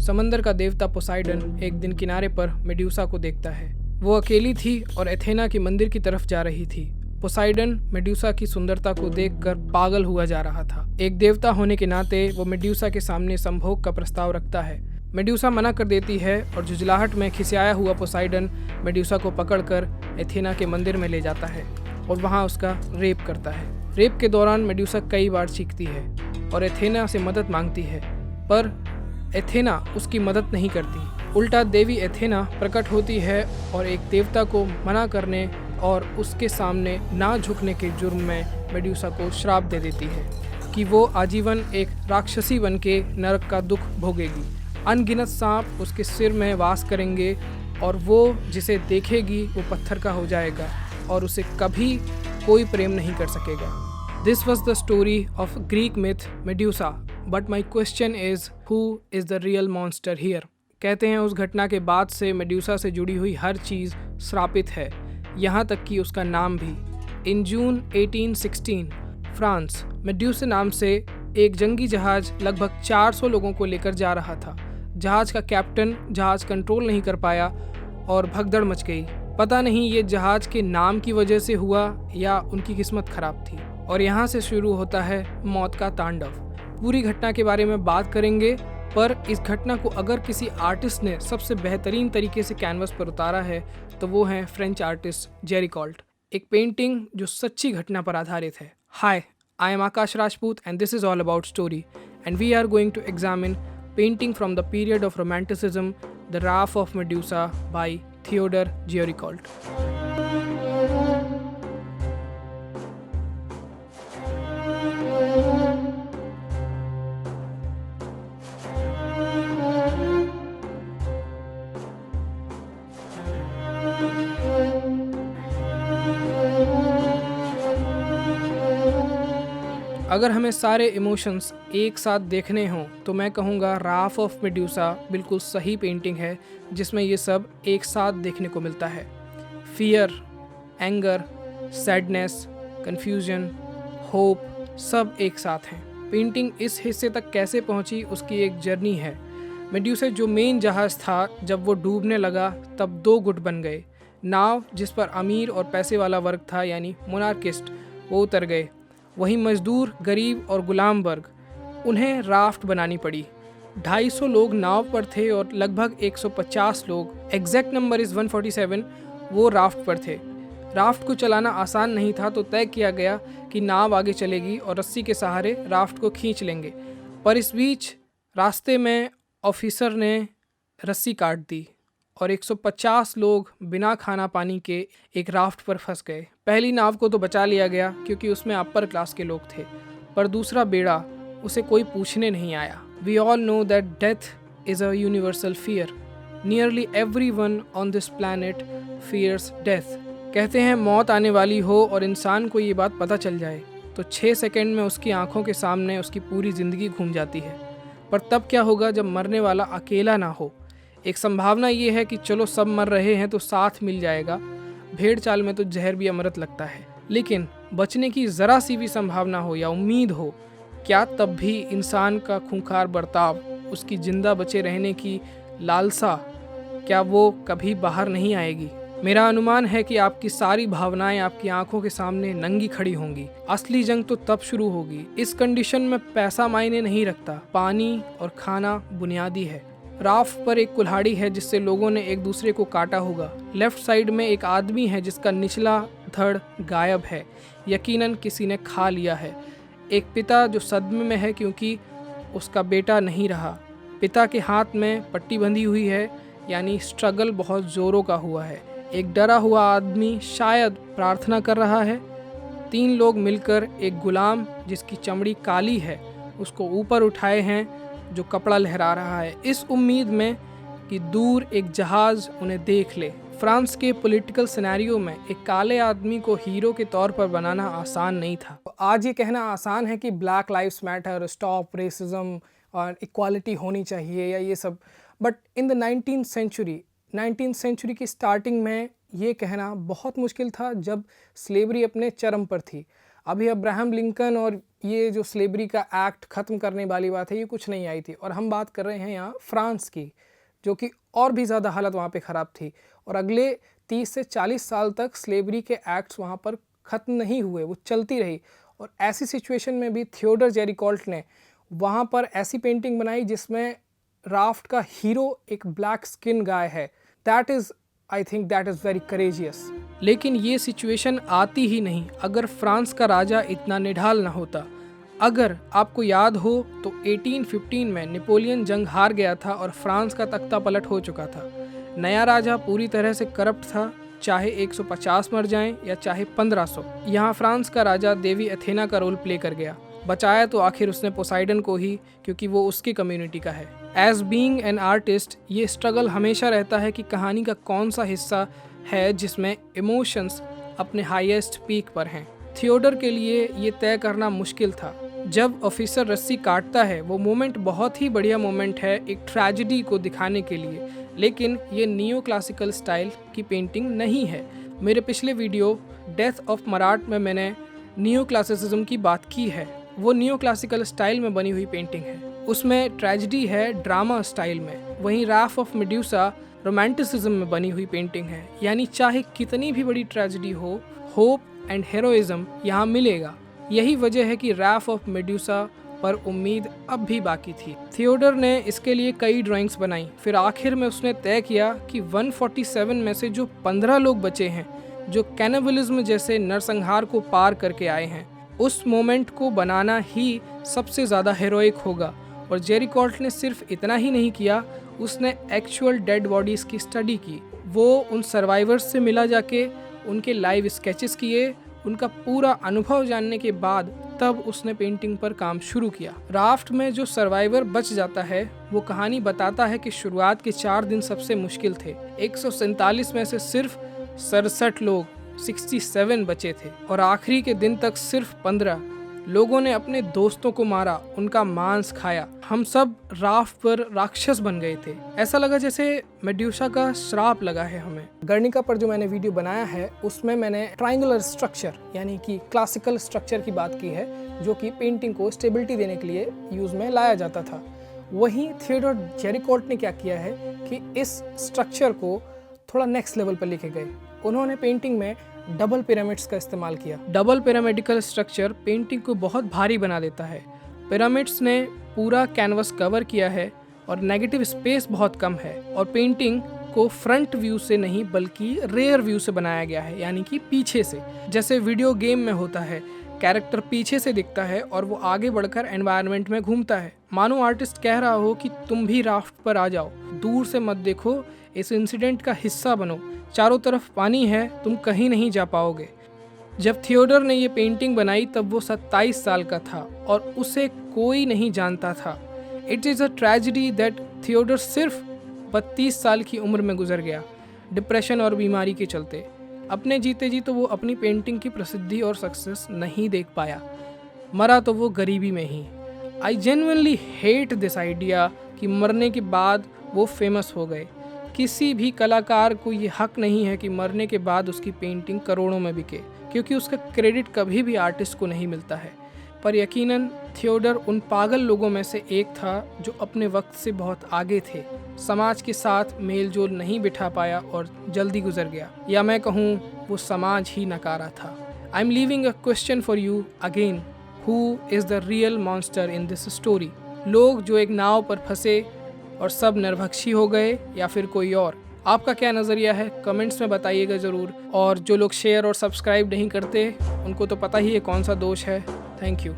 समंदर का देवता पोसाइडन एक दिन किनारे पर मेड्यूसा को देखता है। वो अकेली थी और एथेना के मंदिर की तरफ जा रही थी। पोसाइडन मेड्यूसा की सुंदरता को देखकर पागल हुआ जा रहा था। एक देवता होने के नाते वो मेड्यूसा के सामने संभोग का प्रस्ताव रखता है। मेड्यूसा मना कर देती है और झुंझलाहट में खिसियाया हुआ पोसाइडन मेड्यूसा को पकड़कर एथेना के मंदिर में ले जाता है और वहाँ उसका रेप करता है। रेप के दौरान मेड्यूसा कई बार चीखती है और एथेना से मदद मांगती है, पर एथेना उसकी मदद नहीं करती। उल्टा देवी एथेना प्रकट होती है और एक देवता को मना करने और उसके सामने ना झुकने के जुर्म में मेड्यूसा को श्राप दे देती है कि वो आजीवन एक राक्षसी बन के नरक का दुख भोगेगी। अनगिनत सांप उसके सिर में वास करेंगे और वो जिसे देखेगी वो पत्थर का हो जाएगा और उसे कभी कोई प्रेम नहीं कर सकेगा। This was the story of Greek myth medusa, but my question is who is the real monster here. कहते हैं उस घटना के बाद से मेड्यूसा से जुड़ी हुई हर चीज़ श्रापित है, यहाँ तक कि उसका नाम भी। इन जून 1816 फ्रांस मेड्यूसा नाम से एक जंगी जहाज लगभग 400 लोगों को लेकर जा रहा था। जहाज का कैप्टन जहाज कंट्रोल नहीं कर पाया और भगदड़ मच गई। पता नहीं ये जहाज के नाम की वजह से हुआ या उनकी किस्मत खराब थी। और यहाँ से शुरू होता है मौत का तांडव। पूरी घटना के बारे में बात करेंगे, पर इस घटना को अगर किसी आर्टिस्ट ने सबसे बेहतरीन तरीके से कैनवस पर उतारा है तो वो है फ्रेंच आर्टिस्ट जेरी कॉल्ट। एक पेंटिंग जो सच्ची घटना पर आधारित है। Hi, I am Akash Rajput and this is all about story and we are going to examine painting from the period of Romanticism, The Wrath of Medusa by Theodore Géricault. अगर हमें सारे इमोशंस एक साथ देखने हों तो मैं कहूँगा राफ ऑफ मेड्यूसा बिल्कुल सही पेंटिंग है जिसमें ये सब एक साथ देखने को मिलता है। Fear, anger, sadness, confusion, hope सब एक साथ हैं। पेंटिंग इस हिस्से तक कैसे पहुँची उसकी एक जर्नी है। मेड्यूसा जो मेन जहाज़ था, जब वो डूबने लगा तब दो गुट बन गए। नाव जिस पर अमीर और पैसे वाला वर्ग था यानी मोनार्किस्ट, वो उतर गए। वहीं मजदूर, गरीब और गुलाम वर्ग, उन्हें राफ्ट बनानी पड़ी। 250 लोग नाव पर थे और लगभग 150 लोग, एग्जैक्ट नंबर इज़ 147, वो राफ्ट पर थे। राफ्ट को चलाना आसान नहीं था तो तय किया गया कि नाव आगे चलेगी और रस्सी के सहारे राफ्ट को खींच लेंगे। पर इस बीच रास्ते में ऑफिसर ने रस्सी काट दी और 150 लोग बिना खाना पानी के एक राफ्ट पर फंस गए। पहली नाव को तो बचा लिया गया क्योंकि उसमें अपर क्लास के लोग थे, पर दूसरा बेड़ा, उसे कोई पूछने नहीं आया। We all know that death is a universal fear. Nearly everyone on this planet fears death. कहते हैं मौत आने वाली हो और इंसान को ये बात पता चल जाए तो 6 सेकंड में उसकी आंखों के सामने उसकी पूरी ज़िंदगी घूम जाती है। पर तब क्या होगा जब मरने वाला अकेला ना हो? एक संभावना ये है कि चलो सब मर रहे हैं तो साथ मिल जाएगा। भेड़ चाल में तो जहर भी अमृत लगता है। लेकिन बचने की ज़रा सी भी संभावना हो या उम्मीद हो, क्या तब भी इंसान का खूंखार बर्ताव, उसकी जिंदा बचे रहने की लालसा, क्या वो कभी बाहर नहीं आएगी? मेरा अनुमान है कि आपकी सारी भावनाएं आपकी आंखों के सामने नंगी खड़ी होंगी। असली जंग तो तब शुरू होगी। इस कंडीशन में पैसा मायने नहीं रखता, पानी और खाना बुनियादी है। राफ्ट पर एक कुल्हाड़ी है जिससे लोगों ने एक दूसरे को काटा होगा। लेफ्ट साइड में एक आदमी है जिसका निचला धड़ गायब है, यकीनन किसी ने खा लिया है। एक पिता जो सदमे में है क्योंकि उसका बेटा नहीं रहा। पिता के हाथ में पट्टी बंधी हुई है, यानी स्ट्रगल बहुत ज़ोरों का हुआ है। एक डरा हुआ आदमी शायद प्रार्थना कर रहा है। 3 लोग मिलकर एक गुलाम जिसकी चमड़ी काली है उसको ऊपर उठाए हैं, जो कपड़ा लहरा रहा है, इस उम्मीद में कि दूर एक जहाज़ उन्हें देख ले। फ्रांस के पॉलिटिकल सिनेरियो में एक काले आदमी को हीरो के तौर पर बनाना आसान नहीं था। आज ये कहना आसान है कि black lives matter, stop racism और इक्वालिटी होनी चाहिए या ये सब, but in the 19th century की स्टार्टिंग में ये कहना बहुत मुश्किल था जब स्लेवरी अपने चरम पर थी। अभी अब्राहम लिंकन और ये जो स्लेवरी का एक्ट ख़त्म करने वाली बात है, ये कुछ नहीं आई थी। और हम बात कर रहे हैं यहाँ फ्रांस की, जो कि और भी ज़्यादा हालत वहाँ पे ख़राब थी। और अगले 30 से 40 साल तक स्लेवरी के एक्ट्स वहाँ पर ख़त्म नहीं हुए, वो चलती रही। और ऐसी सिचुएशन में भी थियोडर जेरिकॉल्ट ने वहाँ पर ऐसी पेंटिंग बनाई जिसमें राफ्ट का हीरो एक ब्लैक स्किन गाय है। I think that is very courageous. लेकिन ये सिचुएशन आती ही नहीं अगर फ्रांस का राजा इतना निढाल ना होता। अगर आपको याद हो तो 1815 में नेपोलियन जंग हार गया था और फ्रांस का तख्ता पलट हो चुका था। नया राजा पूरी तरह से करप्ट था, चाहे 150 मर जाएं या चाहे 1500। यहाँ फ्रांस का राजा देवी एथेना का रोल प्ले कर गया। बचाया तो आखिर उसने पोसाइडन को ही, क्योंकि वो उसकी कम्युनिटी का है। एज बीइंग एन आर्टिस्ट ये स्ट्रगल हमेशा रहता है कि कहानी का कौन सा हिस्सा है जिसमें इमोशंस अपने हाईएस्ट पीक पर हैं। थियोडर के लिए ये तय करना मुश्किल था। जब ऑफिसर रस्सी काटता है वो मोमेंट बहुत ही बढ़िया मोमेंट है एक ट्रेजेडी को दिखाने के लिए, लेकिन ये नियो क्लासिकल स्टाइल की पेंटिंग नहीं है। मेरे पिछले वीडियो डेथ ऑफ मराठ में मैंने नियो क्लासिसिज्म की बात की है। वो नियो क्लासिकल स्टाइल में बनी हुई पेंटिंग है, उसमें ट्रेजेडी है ड्रामा स्टाइल में। वहीं राफ ऑफ मेड्यूसा रोमांटिसिज्म में बनी हुई पेंटिंग है, यानी चाहे कितनी भी बड़ी ट्रेजेडी हो, होप एंड हेरोइज्म यहाँ मिलेगा। यही वजह है कि राफ ऑफ मेड्यूसा पर उम्मीद अब भी बाकी थी। थियोडर ने इसके लिए कई ड्राइंग्स बनाई, फिर आखिर में उसने तय किया कि 147 में से जो 15 लोग बचे हैं जो कैनिबलिज्म जैसे नरसंहार को पार करके आए हैं, उस मोमेंट को बनाना ही सबसे ज़्यादा हेरोइक होगा। और जेरिकॉल्ट ने सिर्फ इतना ही नहीं किया, उसने एक्चुअल डेड बॉडीज़ की स्टडी की। वो उन सर्वाइवर्स से मिला जाके, उनके लाइव स्केचेस किए, उनका पूरा अनुभव जानने के बाद तब उसने पेंटिंग पर काम शुरू किया। राफ्ट में जो सर्वाइवर बच जाता है वो कहानी बताता है कि शुरुआत के 4 दिन सबसे मुश्किल थे। 147 में से सिर्फ 67 लोग 67 बचे थे और आखिरी के दिन तक सिर्फ 15 लोगों ने अपने दोस्तों को मारा, उनका मांस खाया। हम सब राफ्ट पर राक्षस बन गए थे। ऐसा लगा जैसे मेड्यूसा का श्राप लगा है हमें। गर्निका पर जो मैंने वीडियो बनाया है उसमें मैंने ट्रायंगुलर स्ट्रक्चर यानी कि क्लासिकल स्ट्रक्चर की बात की है, जो कि पेंटिंग को स्टेबिलिटी देने के लिए यूज़ में लाया जाता था। वहीं थियोडर जेरिकॉल्ट ने क्या किया है कि इस स्ट्रक्चर को थोड़ा नेक्स्ट लेवल पर लेके गए। उन्होंने पेंटिंग में डबल पिरामिड्स का इस्तेमाल किया। डबल पिरामिडिकल स्ट्रक्चर पेंटिंग को बहुत भारी बना देता है। पिरामिड्स ने पूरा कैनवस कवर किया है और नेगेटिव स्पेस बहुत कम है, और पेंटिंग को फ्रंट व्यू से नहीं बल्कि रेयर व्यू से बनाया गया है, यानी कि पीछे से। जैसे वीडियो गेम में होता है, कैरेक्टर पीछे से दिखता है और वो आगे बढ़कर एनवायरनमेंट में घूमता है। मानो आर्टिस्ट कह रहा हो कि तुम भी राफ्ट पर आ जाओ, दूर से मत देखो, इस इंसिडेंट का हिस्सा बनो। चारों तरफ पानी है, तुम कहीं नहीं जा पाओगे। जब थियोडर ने ये पेंटिंग बनाई तब वो 27 साल का था और उसे कोई नहीं जानता था। It is a tragedy that Theodore सिर्फ 32 साल की उम्र में गुजर गया, डिप्रेशन और बीमारी के चलते। अपने जीते जी तो वो अपनी पेंटिंग की प्रसिद्धि और सक्सेस नहीं देख पाया, मरा तो वो गरीबी में ही। I genuinely hate this idea कि मरने के बाद वो फेमस हो गए। किसी भी कलाकार को ये हक नहीं है कि मरने के बाद उसकी पेंटिंग करोड़ों में बिके, क्योंकि उसका क्रेडिट कभी भी आर्टिस्ट को नहीं मिलता है। पर यकीनन थियोडर उन पागल लोगों में से एक था जो अपने वक्त से बहुत आगे थे, समाज के साथ मेल जोल नहीं बिठा पाया और जल्दी गुजर गया, या मैं कहूँ वो समाज ही नकारा था। I am leaving a question for you again, who is the real monster in this story? लोग जो एक नाव पर फंसे और सब नरभक्षी हो गए, या फिर कोई और? आपका क्या नज़रिया है कमेंट्स में बताइएगा ज़रूर। और जो लोग शेयर और सब्सक्राइब नहीं करते उनको तो पता ही है कौन सा दोष है। Thank you.